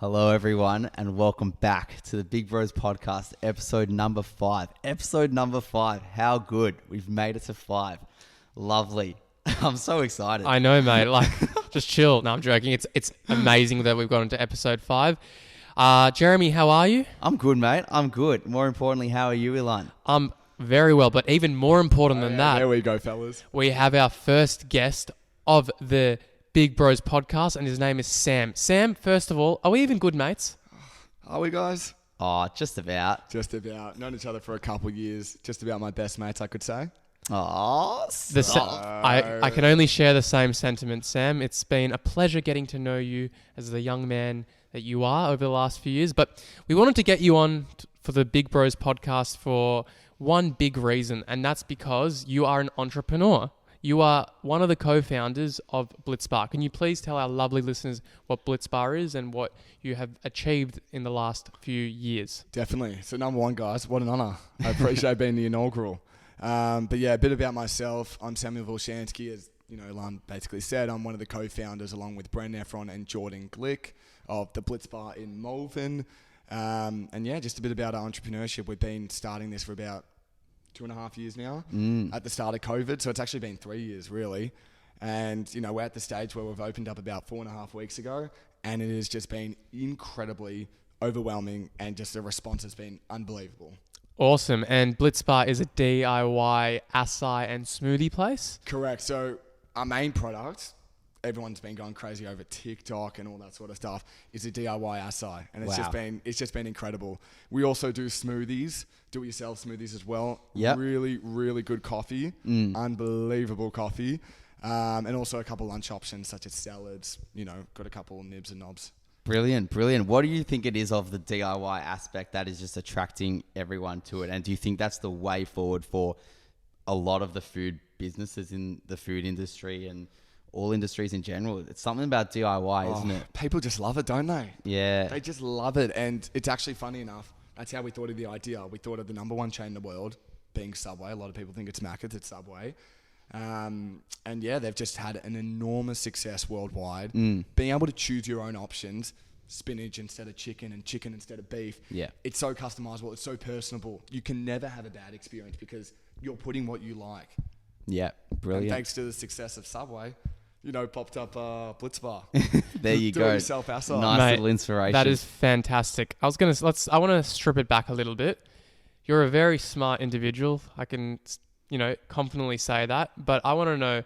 Hello, everyone, and welcome back to the Big Bros Podcast, episode number 5. Episode number 5. How good. We've made it to 5. Lovely. I'm so excited. I know, mate. Like, just chill. No, I'm joking. It's amazing that we've got into episode 5. Jeremy, how are you? I'm good, mate. I'm good. More importantly, how are you, Ilan? I'm very well, but even more important than that, There we go, fellas. we have our first guest of the Big Bros Podcast, and his name is Sam. Sam, first of all, are we even good mates? Are we, guys? Oh, just about. Just about. Known each other for a couple of years. Just about my best mates, I could say. Oh, I can only share the same sentiment, Sam. It's been a pleasure getting to know you as the young man that you are over the last few years. But we wanted to get you on for the Big Bros Podcast for one big reason, and that's because you are an entrepreneur. You are one of the co-founders of Blitz Bar. Can you please tell our lovely listeners what Blitz Bar is and what you have achieved in the last few years? Definitely. So number one, guys, what an honour. I appreciate being the inaugural. But yeah, a bit about myself. I'm Sam Vilshansky, as you know, Ilan basically said. I'm one of the co-founders along with Brendan Efron and Jordan Glick of the Blitz Bar in Malvern. And yeah, just a bit about our entrepreneurship. We've been starting this for about 2.5 years now at the start of COVID. So it's actually been 3 years really. And, you know, we're at the stage where we've opened up about 4.5 weeks ago, and it has just been incredibly overwhelming, and just the response has been unbelievable. Awesome. And Blitz Bar is a DIY acai and smoothie place? Correct. So our main product, everyone's been going crazy over TikTok and all that sort of stuff, is a DIY acai. And it's just been incredible. We also do smoothies, do-it-yourself smoothies as well. Yep. Really, really good coffee. Unbelievable coffee. And also a couple lunch options such as salads, you know, got a couple nibs and knobs. Brilliant. What do you think it is of the DIY aspect that is just attracting everyone to it? And do you think that's the way forward for a lot of the food businesses in the food industry and all industries in general? It's something about DIY, isn't it? People just love it, don't they? Yeah. They just love it. And it's actually funny enough, that's how we thought of the idea. We thought of the number one chain in the world being Subway. A lot of people think it's Macca's, it's Subway. And yeah, they've just had an enormous success worldwide. Being able to choose your own options, spinach instead of chicken and chicken instead of beef. Yeah. It's so customizable. It's so personable. You can never have a bad experience because you're putting what you like. Yeah. Brilliant. And thanks to the success of Subway, you know, popped up Blitz Bar. There you Do go. it yourself acai. Nice Mate, little inspiration. That is fantastic. I want to strip it back a little bit. You're a very smart individual. I can, you know, confidently say that. But I want to know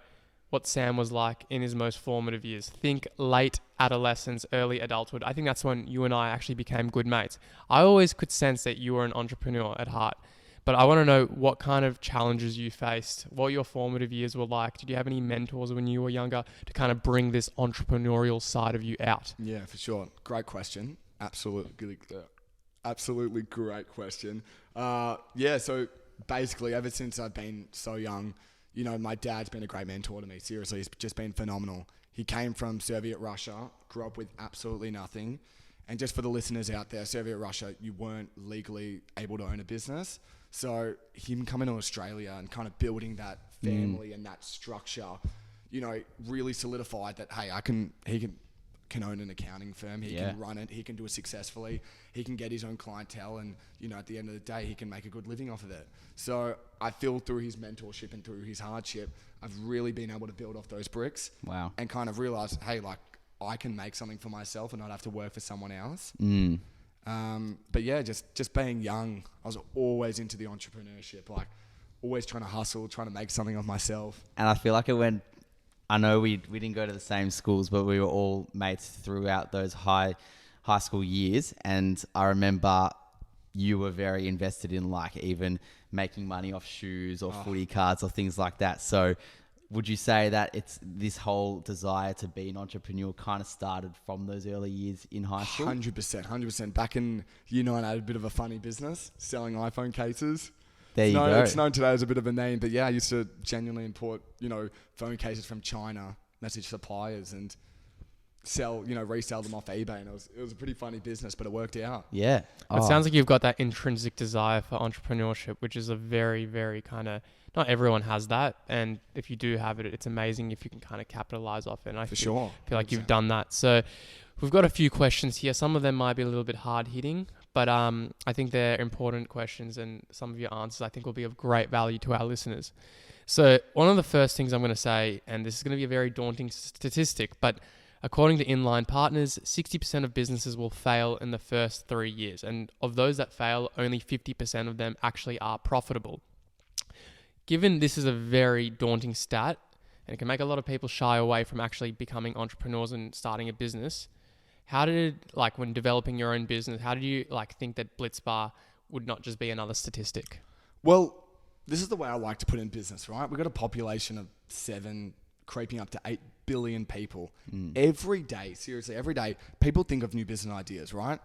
what Sam was like in his most formative years. Think late adolescence, early adulthood. I think that's when you and I actually became good mates. I always could sense that you were an entrepreneur at heart. But I want to know what kind of challenges you faced, what your formative years were like. Did you have any mentors when you were younger to kind of bring this entrepreneurial side of you out? Yeah, for sure. Great question. Absolutely great question. Yeah, so basically ever since I've been so young, you know, my dad's been a great mentor to me. Seriously, he's just been phenomenal. He came from Soviet Russia, grew up with absolutely nothing. And just for the listeners out there, Soviet Russia, you weren't legally able to own a business. So him coming to Australia and kind of building that family and that structure, you know, really solidified that, hey, he can own an accounting firm. He can run it. He can do it successfully. He can get his own clientele. And, you know, at the end of the day, he can make a good living off of it. So I feel through his mentorship and through his hardship, I've really been able to build off those bricks. Wow. And kind of realize, hey, like, I can make something for myself and not have to work for someone else. But yeah, just being young, I was always into the entrepreneurship, like always trying to hustle, trying to make something of myself. And I feel like it went, I know we didn't go to the same schools, but we were all mates throughout those high school years. And I remember you were very invested in like even making money off shoes or footy cards or things like that. So would you say that it's this whole desire to be an entrepreneur kind of started from those early years in high school? 100%. Back in year 9, I had a bit of a funny business selling iPhone cases. There you go. It's known today as a bit of a name, but yeah, I used to genuinely import, you know, phone cases from China, message suppliers and resell them off eBay. And it was a pretty funny business, but it worked out. Yeah. It sounds like you've got that intrinsic desire for entrepreneurship, which is a very, very kind of, not everyone has that. And if you do have it, it's amazing if you can kind of capitalize off it. And I feel like you've done that. So We've got a few questions here. Some of them might be a little bit hard hitting, but I think they're important questions, and some of your answers I think will be of great value to our listeners. So one of the first things I'm going to say, and this is going to be a very daunting statistic, but according to Inline Partners, 60% of businesses will fail in the first 3 years. And of those that fail, only 50% of them actually are profitable. Given this is a very daunting stat, and it can make a lot of people shy away from actually becoming entrepreneurs and starting a business, how did, like, when developing your own business, how did you think that Blitz Bar would not just be another statistic? Well, this is the way I like to put in business, right? We've got a population of 7, creeping up to 8 billion people. Every day, seriously, every day, people think of new business ideas, right?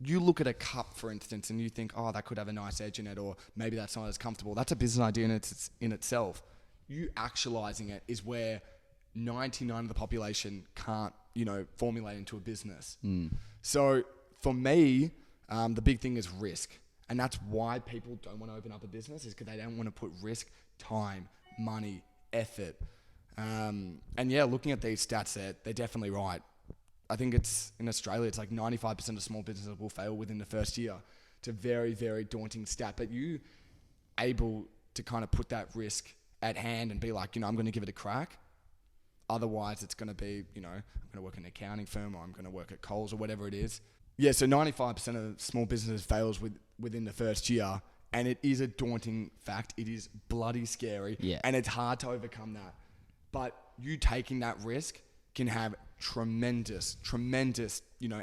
You look at a cup, for instance, and you think, oh, that could have a nice edge in it, or maybe that's not as comfortable. That's a business idea in itself. You actualizing it is where 99% of the population can't, formulate into a business. So for me, the big thing is risk. And that's why people don't want to open up a business, is because they don't want to put risk, time, money, effort. And yeah, looking at these stats, they're definitely right. I think it's in Australia, it's like 95% of small businesses will fail within the first year. It's a very, very daunting stat, but you able to kind of put that risk at hand and be like, I'm going to give it a crack. Otherwise, it's going to be, I'm going to work in an accounting firm, or I'm going to work at Coles, or whatever it is. Yeah, so 95% of small businesses fails within the first year, and it is a daunting fact. It is bloody scary, and it's hard to overcome that. But you taking that risk can have tremendous,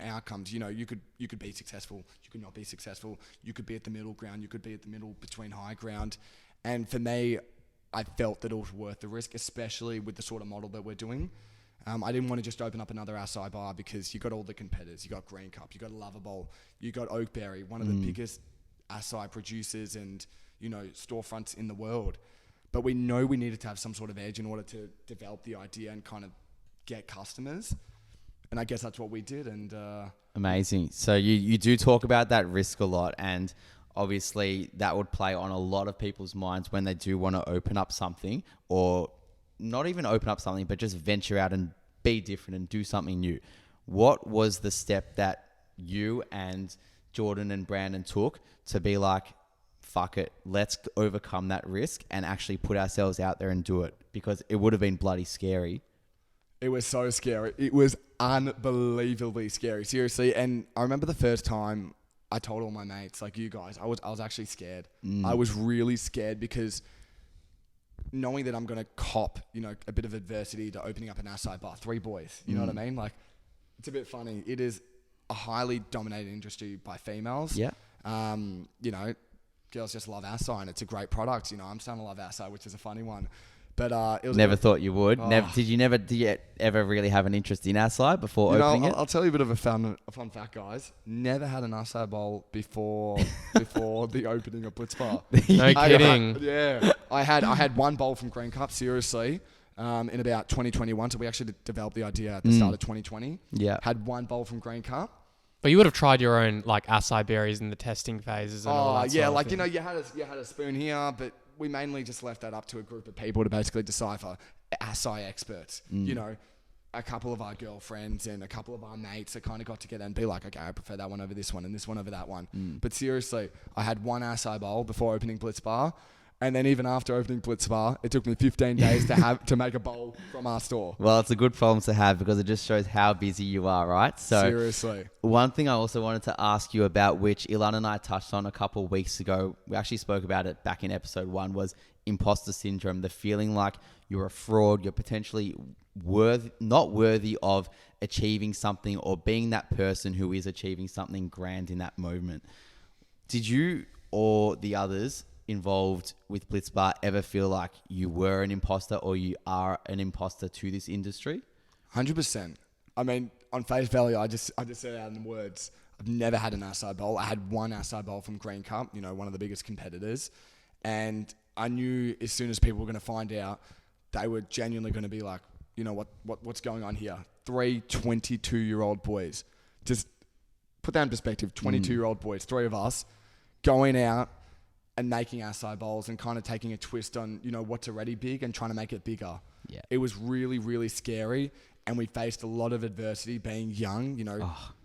outcomes. You could be successful, you could not be successful, you could be at the middle ground, you could be at the middle between high ground. And for me, I felt that it was worth the risk, especially with the sort of model that we're doing. I didn't want to just open up another acai bar, because you got all the competitors. You got Green Cup, you got Lovable, you got Oakberry, one of the biggest acai producers and, storefronts in the world. But we know we needed to have some sort of edge in order to develop the idea and kind of get customers. And I guess that's what we did. And amazing. So you do talk about that risk a lot, and obviously that would play on a lot of people's minds when they do want to open up something, or not even open up something, but just venture out and be different and do something new. What was the step that you and Jordan and Brandon took to be like, fuck it, let's overcome that risk and actually put ourselves out there and do it? Because it would have been bloody scary. It was so scary. It was unbelievably scary, seriously. And I remember the first time I told all my mates, like you guys, I was actually scared. I was really scared, because knowing that I'm going to cop, a bit of adversity to opening up an acai bar, 3 boys, you know what I mean? Like, it's a bit funny. It is a highly dominated industry by females. Yeah. Girls just love acai, and it's a great product. I'm starting to love acai, which is a funny one. But it was never thought you would. Did you ever really have an interest in acai before opening it? I'll tell you a bit of a fun fact, guys. Never had an acai bowl before the opening of Blitz Bar. No kidding. I had one bowl from Green Cup, seriously, in about 2021. So we actually developed the idea at the start of 2020. Yeah. Had one bowl from Green Cup. But you would have tried your own acai berries in the testing phases and all that. Yeah, sort of thing. you had a spoon here, but we mainly just left that up to a group of people to basically decipher. Acai experts, a couple of our girlfriends and a couple of our mates that kind of got together and be like, okay, I prefer that one over this one and this one over that one. But seriously, I had one acai bowl before opening Blitz Bar. And then even after opening Blitz Bar, it took me 15 days to make a bowl from our store. Well, it's a good problem to have, because it just shows how busy you are, right? So seriously. One thing I also wanted to ask you about, which Ilan and I touched on a couple of weeks ago, we actually spoke about it back in episode 1, was imposter syndrome. The feeling like you're a fraud, you're potentially not worthy of achieving something, or being that person who is achieving something grand in that moment. Did you or the others involved with Blitz Bar ever feel like you were an imposter, or you are an imposter to this industry? 100%. I mean, on face value, I just said it out in words. I've never had an acai bowl. I had one acai bowl from Green Cup, one of the biggest competitors. And I knew as soon as people were going to find out, they were genuinely going to be like, what's going on here? 3 22-year-old boys. Just put that in perspective. 22-year-old boys, 3 of us, going out and making acai bowls and kind of taking a twist on, what's already big and trying to make it bigger. Yeah. It was really, really scary. and we faced a lot of adversity being young,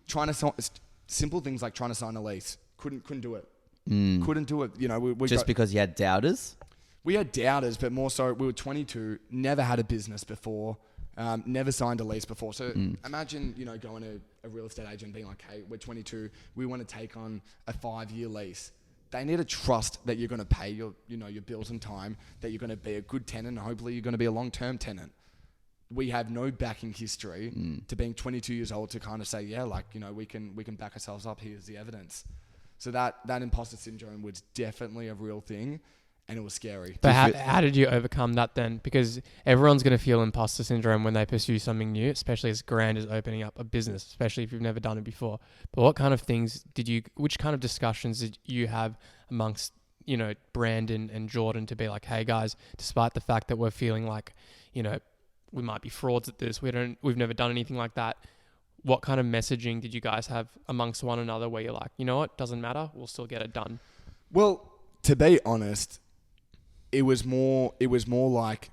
trying to simple things like trying to sign a lease. Couldn't do it. Couldn't do it. We Just because you had doubters? We had doubters, but more so we were 22, never had a business before, never signed a lease before. So imagine, going to a real estate agent being like, hey, we're 22, we want to take on a 5-year lease. They need to trust that you're going to pay your bills in time, that you're going to be a good tenant, and hopefully you're going to be a long-term tenant. We have no backing history to being 22 years old to kind of say, yeah, we can back ourselves up. Here's the evidence. So that imposter syndrome was definitely a real thing, and it was scary. But how did you overcome that then? Because everyone's going to feel imposter syndrome when they pursue something new, especially as grand as opening up a business, especially if you've never done it before. But what kind of things which kind of discussions did you have amongst, Brandon and Jordan to be like, hey guys, despite the fact that we're feeling like, we might be frauds at this, we've never done anything like that. What kind of messaging did you guys have amongst one another where you're like, you know what, doesn't matter, we'll still get it done? Well, to be honest, it was more like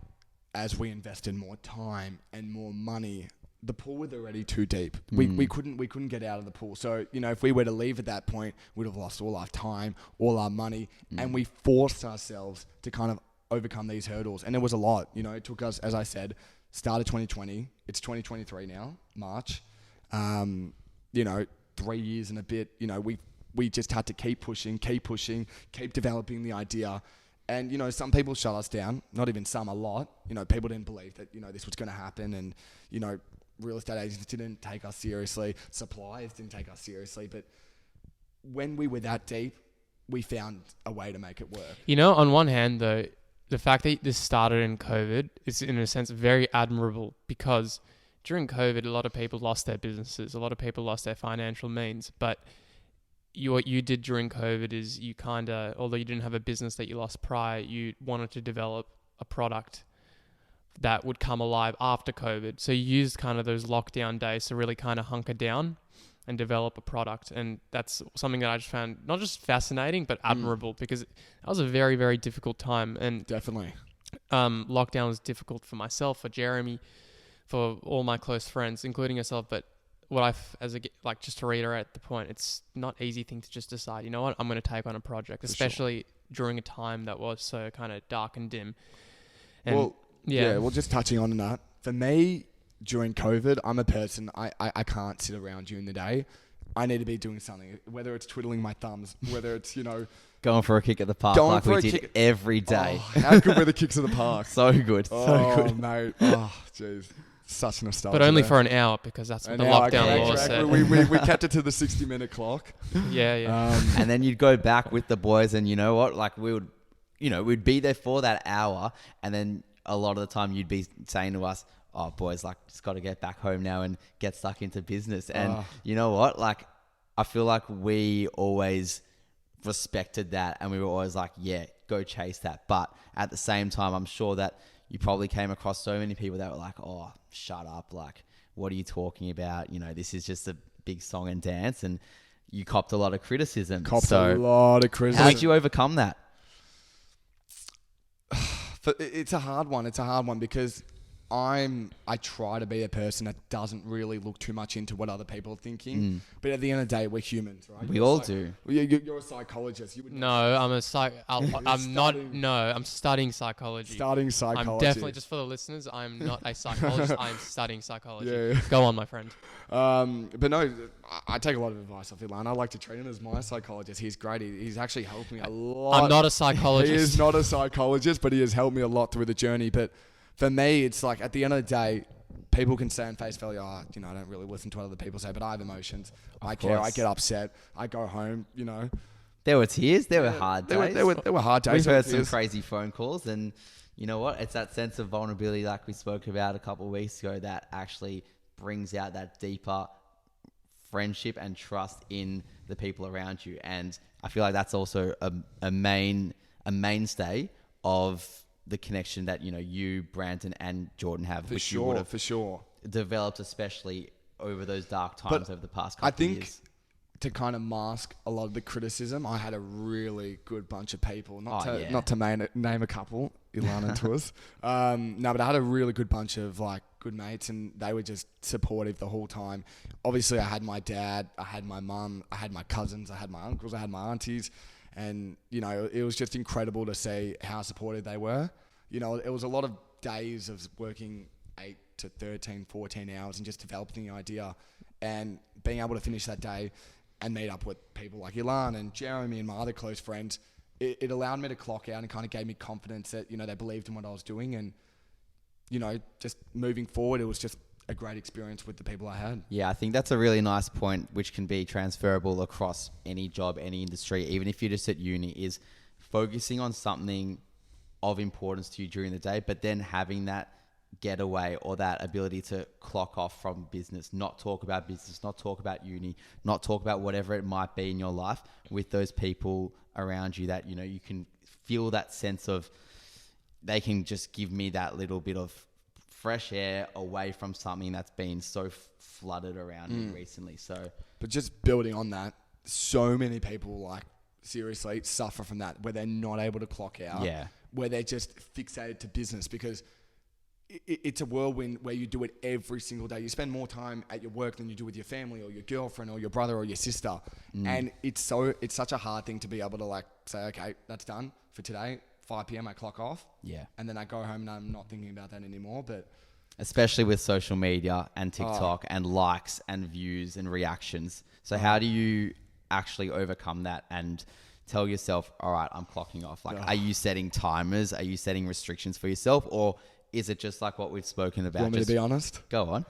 as we invested more time and more money, the pool was already too deep. We couldn't get out of the pool. So, if we were to leave at that point, we'd have lost all our time, all our money, and we forced ourselves to kind of overcome these hurdles. And it was a lot. It took us, as I said, started 2020. It's 2023 now, March. 3 years and a bit, we just had to keep pushing, keep developing the idea. And, some people shut us down, not even some, a lot. People didn't believe that, this was going to happen. And, real estate agents didn't take us seriously. Suppliers didn't take us seriously. But when we were that deep, we found a way to make it work. On one hand, though, the fact that this started in COVID is, in a sense, very admirable, because during COVID, a lot of people lost their businesses. A lot of people lost their financial means. But what you did during COVID is you kind of, although you didn't have a business that you lost prior, you wanted to develop a product that would come alive after COVID. So you used kind of those lockdown days to really kind of hunker down and develop a product. And that's something that I just found not just fascinating, but admirable, because that was a very, very difficult time. And definitely, lockdown was difficult for myself, for Jeremy, for all my close friends, including yourself. But just to reiterate the point, it's not an easy thing to just decide, you know what, I'm going to take on a project, especially during a time that was so kind of dark and dim. And just touching on that, for me, during COVID, I'm a person, I can't sit around during the day. I need to be doing something, whether it's twiddling my thumbs, whether it's, going for a kick at the park like we did every day. Oh, how good were the kicks at the park? So good. So good. Mate. Oh, jeez. Such nostalgia. But only for an hour, because that's what the lockdown law said. We kept it to the 60-minute clock. Yeah. And then you'd go back with the boys, and you know what? Like we'd be there for that hour, and then a lot of the time you'd be saying to us, oh, boys, just got to get back home now and get stuck into business. And you know what? I feel like we always respected that, and we were always like, yeah, go chase that. But at the same time, I'm sure that you probably came across so many people that were like, oh, shut up. What are you talking about? This is just a big song and dance. And you copped a lot of criticism. A lot of criticism. How did you overcome that? It's a hard one. It's a hard one because I try to be a person that doesn't really look too much into what other people are thinking. But at the end of the day, we're humans, right? We all do. You're a psychologist. I'm studying psychology. Studying psychology. I'm definitely, just for the listeners, I'm not a psychologist. I'm studying psychology. Yeah. Go on, my friend. But no, I take a lot of advice off Ilan. I like to treat him as my psychologist. He's great. He's actually helped me a lot. I'm not a psychologist. He is not a psychologist, but he has helped me a lot through the journey. But for me, it's like at the end of the day, people can say on face value, I don't really listen to what other people say, but I have emotions. I care. I get upset. I go home, There were tears. There were hard days. There were hard days. We've heard some crazy phone calls, and you know what? It's that sense of vulnerability like we spoke about a couple of weeks ago that actually brings out that deeper friendship and trust in the people around you. And I feel like that's also a mainstay of the connection that, you, Brandon, and Jordan have. For sure. Developed, especially over those dark times over the past couple of years. To kind of mask a lot of the criticism, I had a really good bunch of people. Not to name a couple. Ilan into us. No, but I had a really good bunch of like good mates, and they were just supportive the whole time. Obviously, I had my dad, I had my mum, I had my cousins, I had my uncles, I had my aunties, and you know, it was just incredible to see how supportive they were. You know, it was a lot of days of working 8 to 13, 14 hours and just developing the idea, and being able to finish that day and meet up with people like Ilan and Jeremy and my other close friends. It allowed me to clock out and kind of gave me confidence that, you know, they believed in what I was doing, and, you know, just moving forward, it was just a great experience with the people I had. Yeah, I think that's a really nice point, which can be transferable across any job, any industry, even if you're just at uni, is focusing on something of importance to you during the day, but then having that getaway or that ability to clock off from business, not talk about business, not talk about uni, not talk about whatever it might be in your life with those people around you that, you know, you can feel that sense of they can just give me that little bit of fresh air away from something that's been so flooded around me recently. So, but just building on that, so many people like seriously suffer from that, where they're not able to clock out, where they're just fixated to business, because it's a whirlwind where you do it every single day. You spend more time at your work than you do with your family or your girlfriend or your brother or your sister. And it's such a hard thing to be able to like say, okay, that's done for today. 5 p.m. I clock off. Yeah. And then I go home and I'm not thinking about that anymore. But especially with social media and TikTok and likes and views and reactions. So how do you actually overcome that and tell yourself, all right, I'm clocking off? Like, are you setting timers? Are you setting restrictions for yourself? Or is it just like what we've spoken about? You want me to be honest? Go on.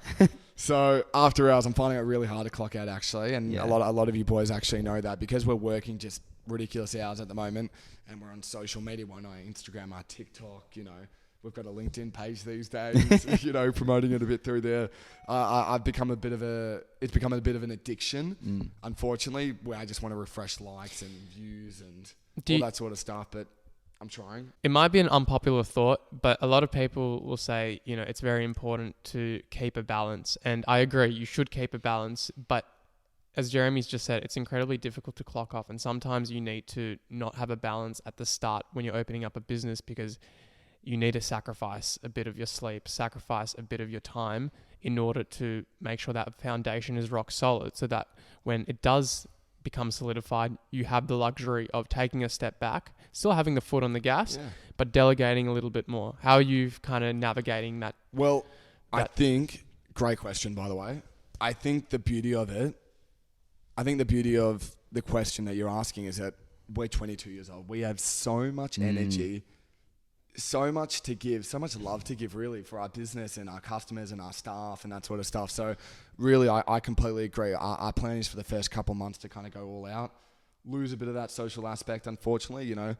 So after hours, I'm finding it really hard to clock out actually. And a lot of you boys actually know that, because we're working just ridiculous hours at the moment, and we're on social media. We're on our Instagram, our TikTok, you know, we've got a LinkedIn page these days, you know, promoting it a bit through there. It's become a bit of an addiction, unfortunately, where I just want to refresh likes and views and all that sort of stuff. But I'm trying. It might be an unpopular thought, but a lot of people will say, you know, it's very important to keep a balance. And I agree, you should keep a balance. But as Jeremy's just said, it's incredibly difficult to clock off. And sometimes you need to not have a balance at the start when you're opening up a business, because you need to sacrifice a bit of your sleep, sacrifice a bit of your time in order to make sure that foundation is rock solid, so that when it does become solidified, you have the luxury of taking a step back, still having the foot on the gas, but delegating a little bit more. How are you kind of navigating that? Well, I think, great question, by the way. I think the beauty of the question that you're asking is that we're 22 years old. We have so much energy, so much to give, so much love to give really for our business and our customers and our staff and that sort of stuff. So really, I completely agree. Our plan is for the first couple months to kind of go all out, lose a bit of that social aspect. Unfortunately, you know,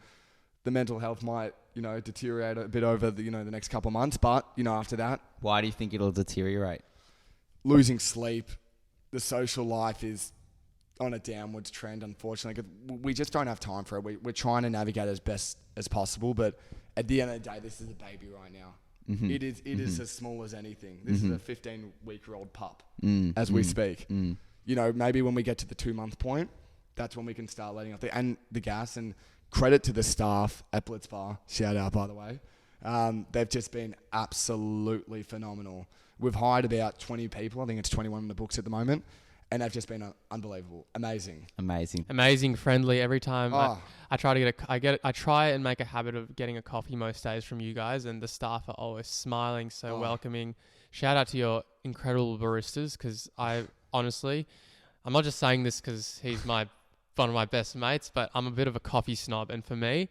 the mental health might, you know, deteriorate a bit over the, you know, the next couple months. But, you know, after that. Why do you think it'll deteriorate? Losing sleep. The social life is on a downwards trend, unfortunately. 'Cause we just don't have time for it. We're trying to navigate as best as possible, but at the end of the day, this is a baby right now. It is as small as anything. This is a 15-week-old pup as we speak. You know, maybe when we get to the 2-month point, that's when we can start letting off the gas. And credit to the staff at Blitz Bar. Shout out, by the way. They've just been absolutely phenomenal. We've hired about 20 people. I think it's 21 in the books at the moment. And they've just been unbelievable. Amazing, friendly. Every time I try to I try and make a habit of getting a coffee most days from you guys, and the staff are always smiling, so welcoming. Shout out to your incredible baristas, because I'm not just saying this because he's one of my best mates, but I'm a bit of a coffee snob, and for me,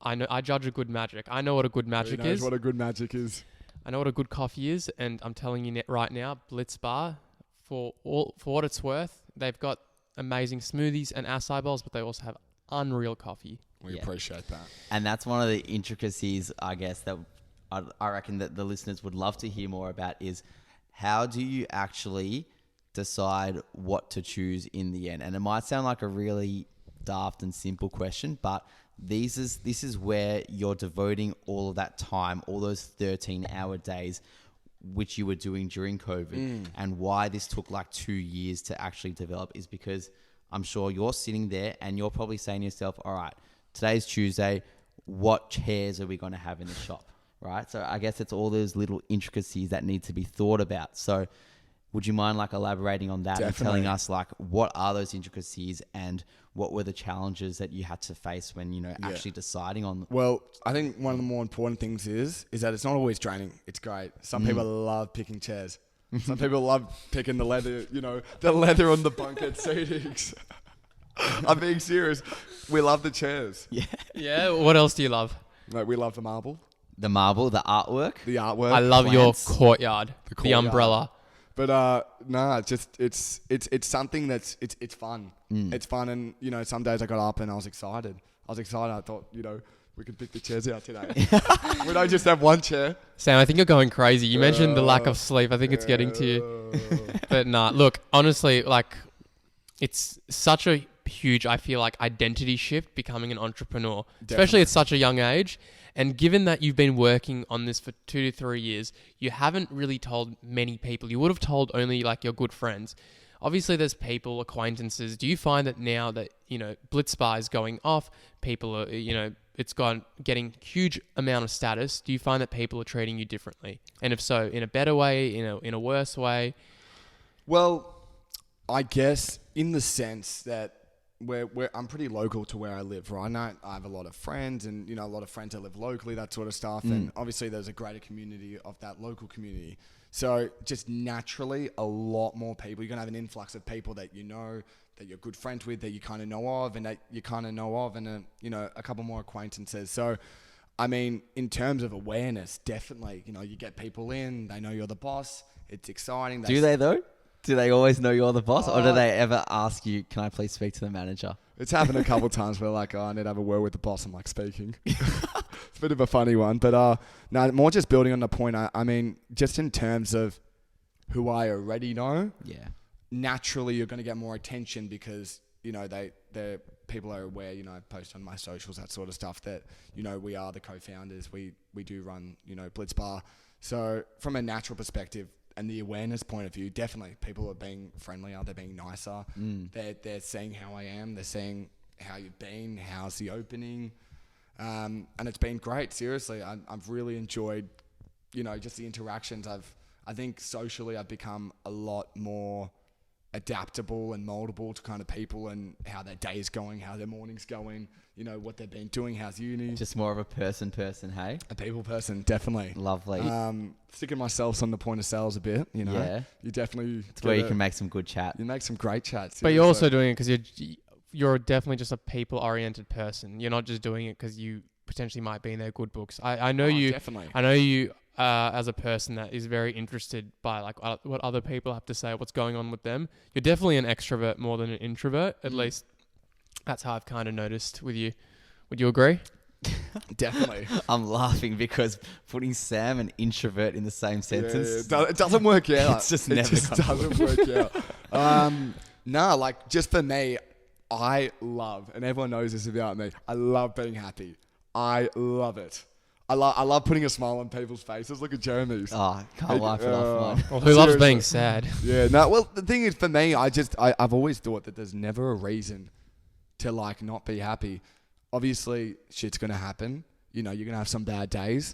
I judge a good magic. I know what a good magic is. What a good magic is. I know what a good coffee is, and I'm telling you right now, Blitz Bar. For what it's worth, they've got amazing smoothies and acai bowls, but they also have unreal coffee. We appreciate that. And that's one of the intricacies, I guess, that I reckon that the listeners would love to hear more about, is how do you actually decide what to choose in the end? And it might sound like a really daft and simple question, but this is where you're devoting all of that time, all those 13-hour days, which you were doing during COVID, and why this took like 2 years to actually develop is because I'm sure you're sitting there and you're probably saying to yourself, all right, today's Tuesday. what chairs are we going to have in the shop, right? So I guess it's all those little intricacies that need to be thought about. So would you mind like elaborating on that and telling us like what are those intricacies and what were the challenges that you had to face when, you know, actually deciding on them? Well, I think one of the more important things is that it's not always draining. It's great. Some people love picking chairs. Some people love picking the leather, you know, the leather on the bunket seatings. I'm being serious. We love the chairs. Yeah. Yeah. What else do you love? Like, we love the marble. The marble, the artwork. The artwork. I love your plants. courtyard, the umbrella. But nah, just it's something that's it's fun. It's fun, and you know, some days I got up and I was excited. I thought, you know, we could pick the chairs out today. We don't just have one chair. Sam, I think you're going crazy. You mentioned the lack of sleep. I think it's getting to you. But nah, look, honestly, like it's such a huge, I feel like, identity shift becoming an entrepreneur, especially at such a young age. And given that you've been working on this for 2 to 3 years, you haven't really told many people. You would have told only like your good friends. Obviously, there's people, acquaintances. Do you find that now that, you know, Blitz Bar is going off, people are, you know, it's getting huge amount of status. Do you find that people are treating you differently? And if so, in a better way, in a worse way? Well, I guess in the sense that I'm pretty local to where I live, right? Now I have a lot of friends and, you know, a lot of friends that live locally, that sort of stuff. And obviously there's a greater community of that local community. So just naturally a lot more people. You're going to have an influx of people that you know, that you're good friends with, that you kind of know of and you know, a couple more acquaintances. So, I mean, in terms of awareness, definitely, you know, you get people in, they know you're the boss. It's exciting. Do they though? Do they always know you're the boss, or do they ever ask you, can I please speak to the manager? It's happened a couple of times where like, I need to have a word with the boss. I'm like, speaking. It's a bit of a funny one. But no, more just building on the point. I mean, just in terms of who I already know, naturally you're going to get more attention because, you know, the people are aware, you know, I post on my socials, that sort of stuff, that, you know, we are the co-founders. We do run, you know, Blitz Bar. So from a natural perspective, and the awareness point of view, definitely people are being friendlier, they're being nicer. They're seeing how I am, they're seeing how you've been, how's the opening, and it's been great. Seriously, I've really enjoyed, you know, just the interactions. I think socially I've become a lot more adaptable and moldable to kind of people and how their day's going, how their morning's going, you know, what they've been doing, how's uni. Just more of a person, hey? A people person, definitely. Lovely. Sticking myself on the point of sales a bit, you know. Yeah. You definitely... It's where you can make some good chat. You make some great chats. But you're also doing it because you're definitely just a people-oriented person. You're not just doing it because you potentially might be in their good books. I know you... Definitely. I know you as a person that is very interested by like what other people have to say, what's going on with them. You're definitely an extrovert more than an introvert. At least that's how I've kind of noticed with you. Would you agree? Definitely. I'm laughing because putting Sam and introvert in the same sentence, it doesn't work out. It just doesn't work out. No, like just for me, I love, and everyone knows this about me, I love being happy. I love it. I love putting a smile on people's faces. Look at Jeremy's. Oh, can't laugh enough, mine. Well, who loves being sad? Yeah, no, well, the thing is, for me, I've always thought that there's never a reason to like not be happy. Obviously, shit's going to happen. You know, you're going to have some bad days.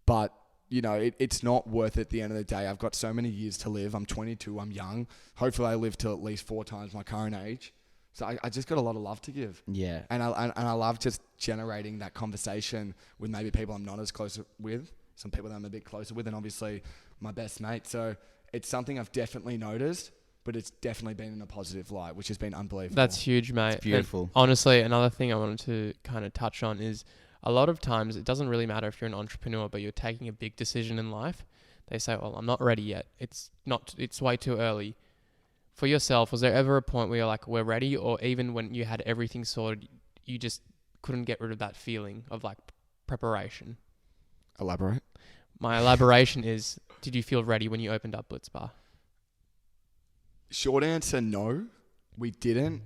But, you know, it's not worth it at the end of the day. I've got so many years to live. I'm 22. I'm young. Hopefully, I live till at least 4 times my current age. So I just got a lot of love to give. Yeah. And I love just generating that conversation with maybe people I'm not as close with. Some people that I'm a bit closer with. And obviously, my best mate. So it's something I've definitely noticed. But it's definitely been in a positive light, which has been unbelievable. That's huge, mate. It's beautiful. And honestly, another thing I wanted to kind of touch on is a lot of times it doesn't really matter if you're an entrepreneur, but you're taking a big decision in life. They say, well, I'm not ready yet. It's way too early. For yourself, was there ever a point where you're like, we're ready? Or even when you had everything sorted, you just couldn't get rid of that feeling of like preparation? Elaborate. My elaboration is, did you feel ready when you opened up Blitz Bar? Short answer, no, we didn't.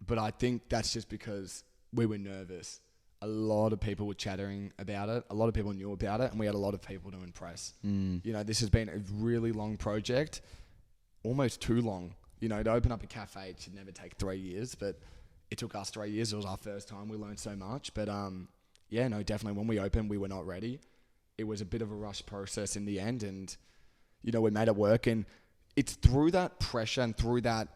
But I think that's just because we were nervous. A lot of people were chattering about it. A lot of people knew about it, and we had a lot of people to impress. You know, this has been a really long project, almost too long. You know, to open up a cafe, it should never take 3 years, but it took us 3 years. It was our first time. We learned so much. But yeah, no, definitely. When we opened, we were not ready. It was a bit of a rush process in the end, and we made it work. And it's through that pressure and through that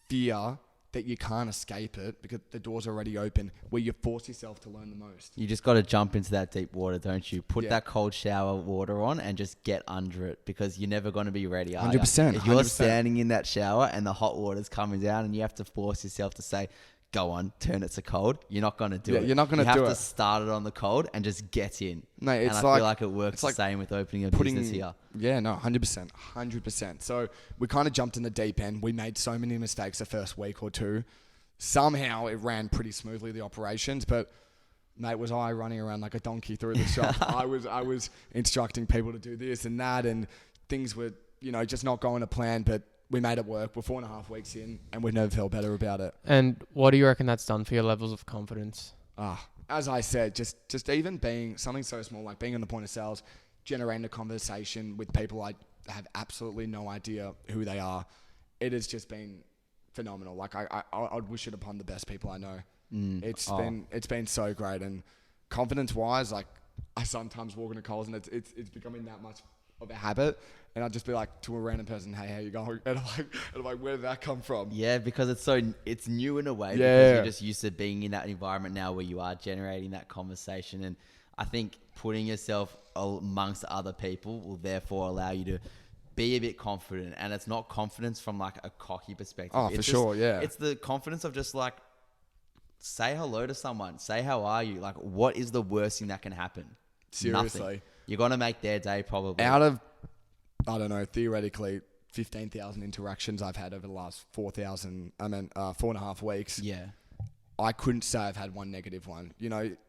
fear that you can't escape it, because the door's already open, where you force yourself to learn the most. You just got to jump into that deep water, don't you? Put that cold shower water on and just get under it, because you're never going to be ready, are 100%. you? If you're 100%. standing in that shower and the hot water's coming down and you have to force yourself to say, go on, turn it to cold, you're not going to do it. You're not going to do it. You have to start it on the cold and just get in. No, it's and I feel like it works the same with opening a business here. Yeah, no, 100%. 100%. So we kind of jumped in the deep end. We made so many mistakes the first week or two. Somehow it ran pretty smoothly, the operations, but mate, was I running around like a donkey through the shop. I was instructing people to do this and that, and things were, just not going to plan, but we made it work. We're 4.5 weeks in, and we've never felt better about it. And what do you reckon that's done for your levels of confidence? As I said, just even being something so small, like being on the point of sales, generating a conversation with people I have absolutely no idea who they are. It has just been phenomenal. Like I'd wish it upon the best people I know. It's been so great. And confidence wise, like I sometimes walk into Coles and it's becoming that much of a habit, and I'd just be like to a random person, hey, how you going? And I'm like, where did that come from? Yeah, because it's new in a way, Yeah. because you're just used to being in that environment now where you are generating that conversation. And I think putting yourself amongst other people will therefore allow you to be a bit confident. And it's not confidence from like a cocky perspective. Oh, for sure, yeah. It's the confidence of just like, say hello to someone. Say, how are you? Like, what is the worst thing that can happen? Seriously. Nothing. You're going to make their day probably. Out of, I don't know, theoretically, 15,000 interactions I've had over the last 4.5 weeks. Yeah. I couldn't say I've had one negative one.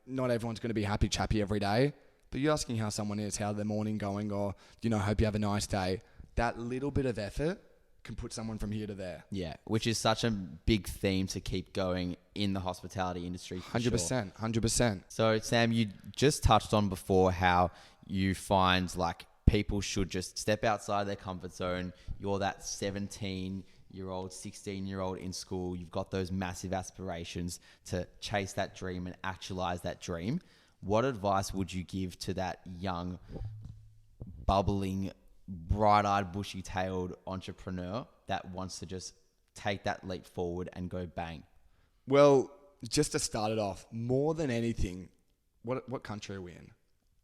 Not everyone's going to be happy chappy every day, but you're asking how someone is, how their morning going, or, hope you have a nice day. That little bit of effort can put someone from here to there. Yeah, which is such a big theme to keep going in the hospitality industry. 100%, 100%. So, Sam, you just touched on before how you find like people should just step outside their comfort zone. You're that 17-year-old, 16-year-old in school. You've got those massive aspirations to chase that dream and actualize that dream. What advice would you give to that young, bubbling, bright-eyed, bushy-tailed entrepreneur that wants to just take that leap forward and go bang? Well, just to start it off, more than anything, what country are we in?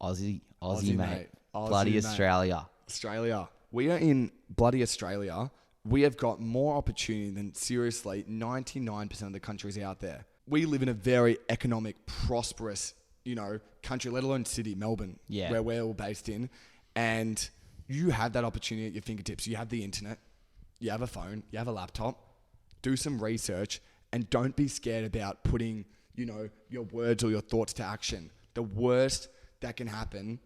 Aussie, mate. Aussie, Bloody mate. Australia. We are in bloody Australia. We have got more opportunity than, seriously, 99% of the countries out there. We live in a very economic, prosperous, country, let alone city, Melbourne, where we're all based in. And you have that opportunity at your fingertips. You have the internet, you have a phone, you have a laptop. Do some research and don't be scared about putting, your words or your thoughts to action. The worst that can happen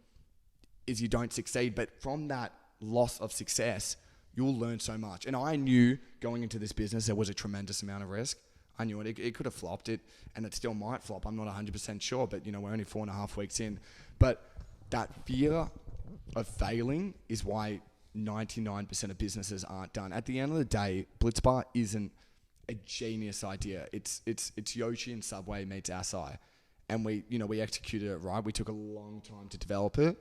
is you don't succeed, but from that loss of success, you'll learn so much. And I knew going into this business, there was a tremendous amount of risk. I knew it could have flopped it, and it still might flop. I'm not 100% sure, but we're only 4.5 weeks in. But that fear of failing is why 99% of businesses aren't done. At the end of the day, Blitz Bar isn't a genius idea. It's Yoshi and Subway meets acai. And we executed it right. We took a long time to develop it.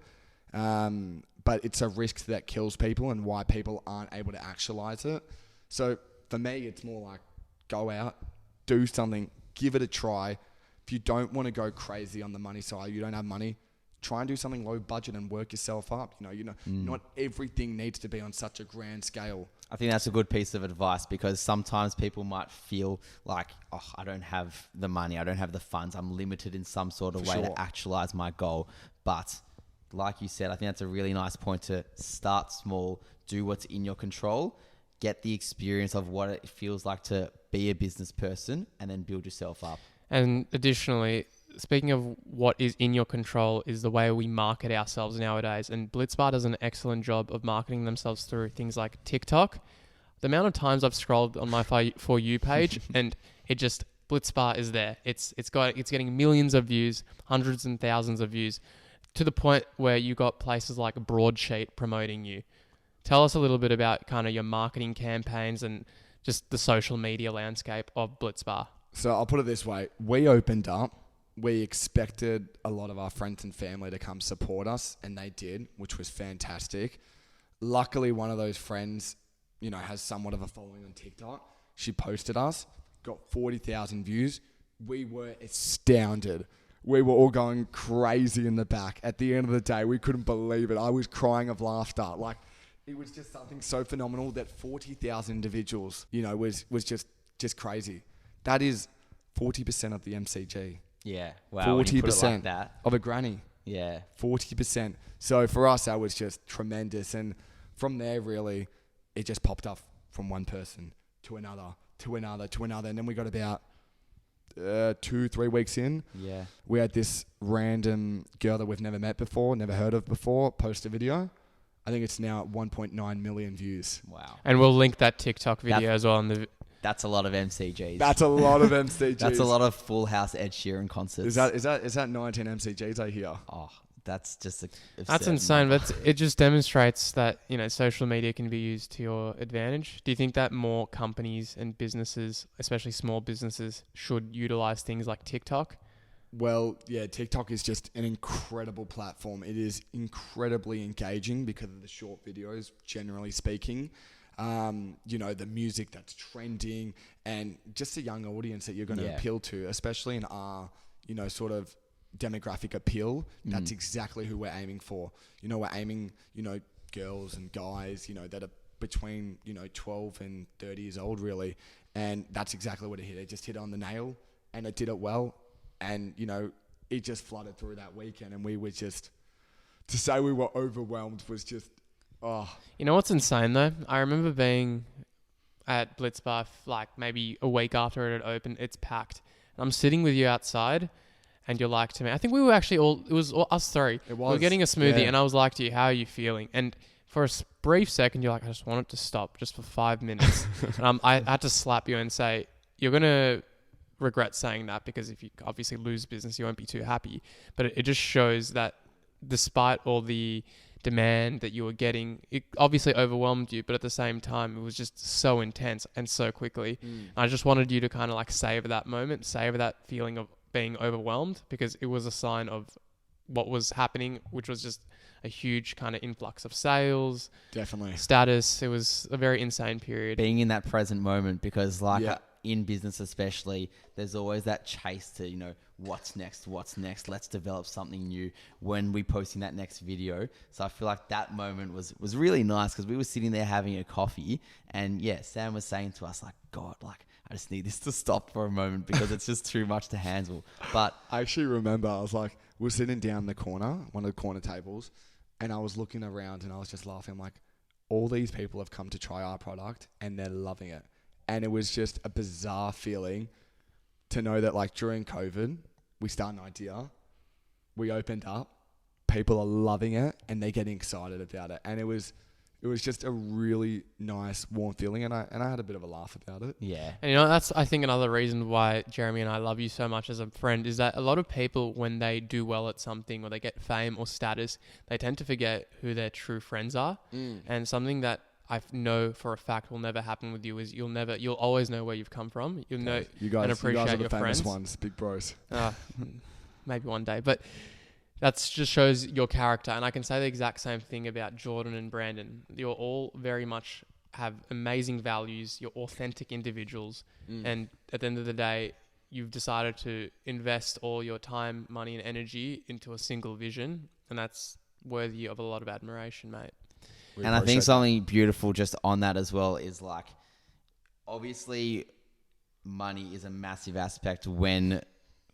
But it's a risk that kills people and why people aren't able to actualize it. So for me, it's more like go out, do something, give it a try. If you don't want to go crazy on the money side, you don't have money, try and do something low budget and work yourself up. Not everything needs to be on such a grand scale. I think that's a good piece of advice, because sometimes people might feel like, I don't have the money, I don't have the funds, I'm limited in some sort of way to actualize my goal. But like you said, I think that's a really nice point to start small, do what's in your control, get the experience of what it feels like to be a business person, and then build yourself up. And additionally, speaking of what is in your control is the way we market ourselves nowadays. And Blitz Bar does an excellent job of marketing themselves through things like TikTok. The amount of times I've scrolled on my For You page and it just, Blitz Bar is there. It's getting millions of views, hundreds and thousands of views, to the point where you got places like Broadsheet promoting you. Tell us a little bit about kind of your marketing campaigns and just the social media landscape of Blitz Bar. So I'll put it this way. We opened up we expected a lot of our friends and family to come support us, and they did, which was fantastic. Luckily, one of those friends, you know, has somewhat of a following on TikTok. She posted us, got 40,000 views. We were astounded. We were all going crazy in the back. At the end of the day, we couldn't believe it. I was crying of laughter. Like, it was just something so phenomenal that 40,000 individuals, you know, was just crazy. That is 40% of the MCG. Yeah. Wow. 40% like that. Of a granny. Yeah. 40%. So for us, that was just tremendous. And from there, really, it just popped up from one person to another, to another, to another. And then we got about 2-3 weeks in. Yeah. We had this random girl that we've never met before, never heard of before, post a video. I think it's now at 1.9 million views. Wow. And we'll link that TikTok video as well in the... That's a lot of MCGs. That's a lot of MCGs. That's a lot of Full House Ed Sheeran concerts. Is that 19 MCGs I hear? Oh, that's just that's insane. But it just demonstrates that, you know, social media can be used to your advantage. Do you think that more companies and businesses, especially small businesses, should utilize things like TikTok? Well, yeah, TikTok is just an incredible platform. It is incredibly engaging because of the short videos, generally speaking. You know, the music that's trending and just a young audience that you're going to appeal to, especially in our, you know, sort of demographic appeal. That's exactly who we're aiming for. You know, we're aiming, you know, girls and guys, you know, that are between, you know, 12 and 30 years old, really. And that's exactly what it hit. It just hit on the nail and it did it well. And, you know, it just flooded through that weekend. And we were just, to say we were overwhelmed was just, oh. You know what's insane though? I remember being at Blitz Bar like maybe a week after it had opened. It's packed. And I'm sitting with you outside and you're like to me, I think we were actually it was all us three. It was. We were getting a smoothie and I was like to you, how are you feeling? And for a brief second, you're like, I just want it to stop just for 5 minutes. And I had to slap you and say, you're going to regret saying that because if you obviously lose business, you won't be too happy. But it just shows that despite all the demand that you were getting, it obviously overwhelmed you, but at the same time, it was just so intense and so quickly. I just wanted you to kind of like savor that moment, savor that feeling of being overwhelmed because it was a sign of what was happening, which was just a huge kind of influx of sales. Definitely. Status. It was a very insane period. Being in that present moment because like in business especially, there's always that chase to, you know, what's next, let's develop something new when we posting that next video. So I feel like that moment was really nice because we were sitting there having a coffee and Sam was saying to us like, God, like I just need this to stop for a moment because it's just too much to handle. But I actually remember I was like, we were sitting down in the corner, one of the corner tables, and I was looking around and I was just laughing. I'm like, all these people have come to try our product and they're loving it. And it was just a bizarre feeling to know that like during COVID, we start an idea, we opened up, people are loving it and they're getting excited about it. And it was just a really nice, warm feeling. And I had a bit of a laugh about it. yeah. And you know, that's, I think, another reason why Jeremy and I love you so much as a friend is that a lot of people, when they do well at something or they get fame or status, they tend to forget who their true friends are. And something that I know for a fact will never happen with you is you'll always know where you've come from. You'll know and appreciate are the your famous friends. ones, big bros. Maybe one day, but that just shows your character. And I can say the exact same thing about Jordan and Brandon. You're all very much have amazing values. You're authentic individuals. And at the end of the day, you've decided to invest all your time, money and energy into a single vision. And that's worthy of a lot of admiration, mate. And I think something beautiful just on that as well is like, obviously money is a massive aspect when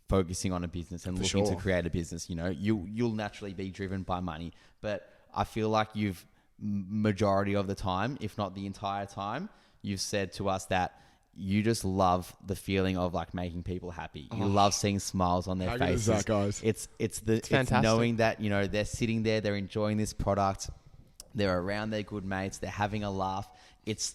focusing on a business and looking to create a business. You know, you'll naturally be driven by money, but I feel like you've majority of the time, if not the entire time, you've said to us that you just love the feeling of like making people happy. You love seeing smiles on their faces. How good is that, guys? It's knowing that, you know, they're sitting there, they're enjoying this product. They're around their good mates. They're having a laugh. It's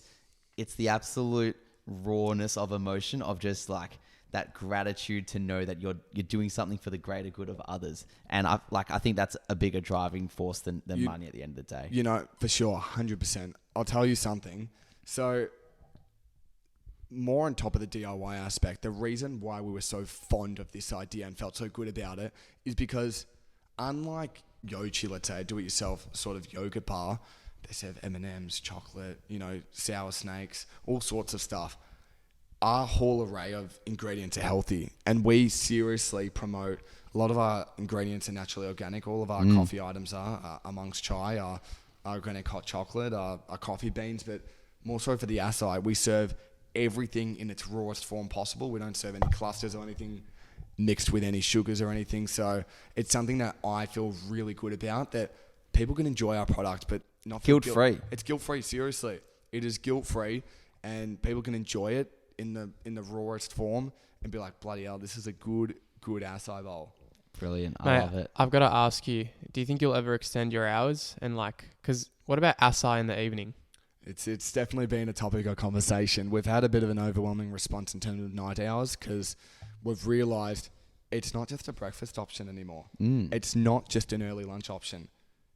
the absolute rawness of emotion of just like that gratitude to know that you're doing something for the greater good of others. And I think that's a bigger driving force than money at the end of the day. You know, for sure, 100%. I'll tell you something. So more on top of the DIY aspect, the reason why we were so fond of this idea and felt so good about it is because unlike Yochi, let's say, a do-it-yourself sort of yogurt bar, they serve M&Ms, chocolate, sour snakes, all sorts of stuff. Our whole array of ingredients are healthy, and we seriously promote a lot of our ingredients are naturally organic. All of our coffee items are amongst chai, our organic hot chocolate, our coffee beans, but more so for the acai, we serve everything in its rawest form possible. We don't serve any clusters or anything mixed with any sugars or anything. So it's something that I feel really good about, that people can enjoy our product, but not guilt-free. It's guilt-free, seriously. It is guilt-free, and people can enjoy it in the rawest form and be like, bloody hell, this is a good acai bowl. Brilliant. I Mate, love it. I've got to ask you, do you think you'll ever extend your hours? And because what about acai in the evening? It's definitely been a topic of conversation. We've had a bit of an overwhelming response in terms of night hours because we've realised it's not just a breakfast option anymore. It's not just an early lunch option.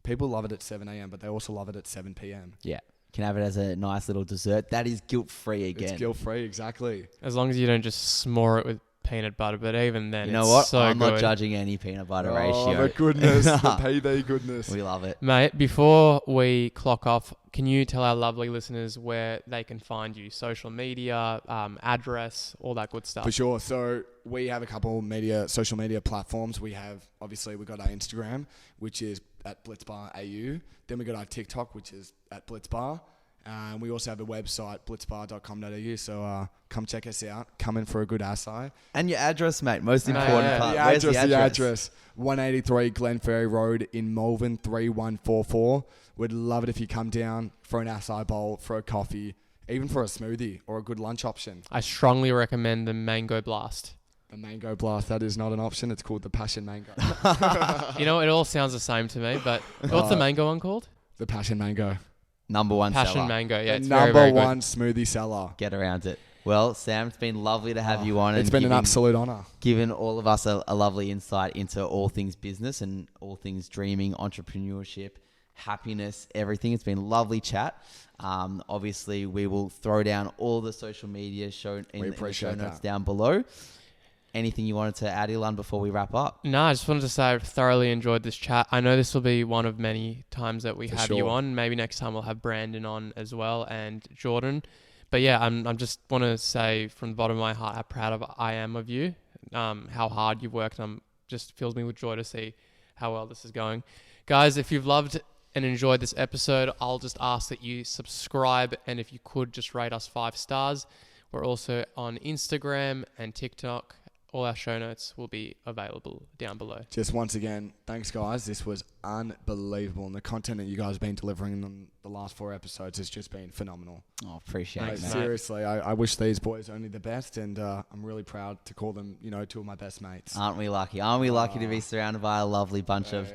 People love it at 7 a.m, but they also love it at 7 p.m. Yeah. Can have it as a nice little dessert. That is guilt-free again. It's guilt-free, exactly. As long as you don't just s'more it with peanut butter, but even then, You know it's what? so I'm good. not judging any peanut butter ratio. Oh, the goodness. The PB goodness. We love it. Mate, before we clock off, can you tell our lovely listeners where they can find you? Social media, address, all that good stuff. For sure. So we have a couple social media platforms. We got our Instagram, which is at Blitz Bar AU. Then we got our TikTok, which is at Blitz Bar. And we also have a website, blitzbar.com.au. So come check us out. Come in for a good acai. And your address, mate. Most important part. The Where's address. 183 Glenferrie Road in Malvern, 3144. We'd love it if you come down for an acai bowl, for a coffee, even for a smoothie or a good lunch option. I strongly recommend the Mango Blast. The Mango Blast, that is not an option. It's called the Passion Mango. You know, it all sounds the same to me, but what's the mango one called? The Passion Mango. Number one Passion seller. Mango. Yeah, it's Number very, very one good. smoothie seller. Get around it. Well, Sam, it's been lovely to have you on. It's been an absolute honour. Given all of us a lovely insight into all things business and all things dreaming, entrepreneurship, happiness, everything. It's been a lovely chat. Obviously, we will throw down all the social media in the show notes down below. Anything you wanted to add, Ilan, before we wrap up? No, I just wanted to say I've thoroughly enjoyed this chat. I know this will be one of many times that we have you on. Maybe next time we'll have Brandon on as well and Jordan. But yeah, I'm just want to say from the bottom of my heart how proud I am of you, how hard you've worked. Just fills me with joy to see how well this is going. Guys, if you've loved and enjoyed this episode, I'll just ask that you subscribe, and if you could just rate us 5 stars. We're also on Instagram and TikTok. All our show notes will be available down below. Just once again, thanks guys. This was unbelievable. And the content that you guys have been delivering in the last 4 episodes has just been phenomenal. Oh, appreciate it, mate. Seriously, I wish these boys only the best. And I'm really proud to call them, 2 of my best mates. Aren't we lucky? Aren't we lucky to be surrounded by a lovely bunch of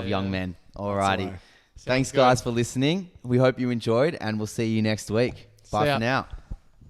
young men? Alrighty. Thanks guys for listening. We hope you enjoyed, and we'll see you next week. Bye for now.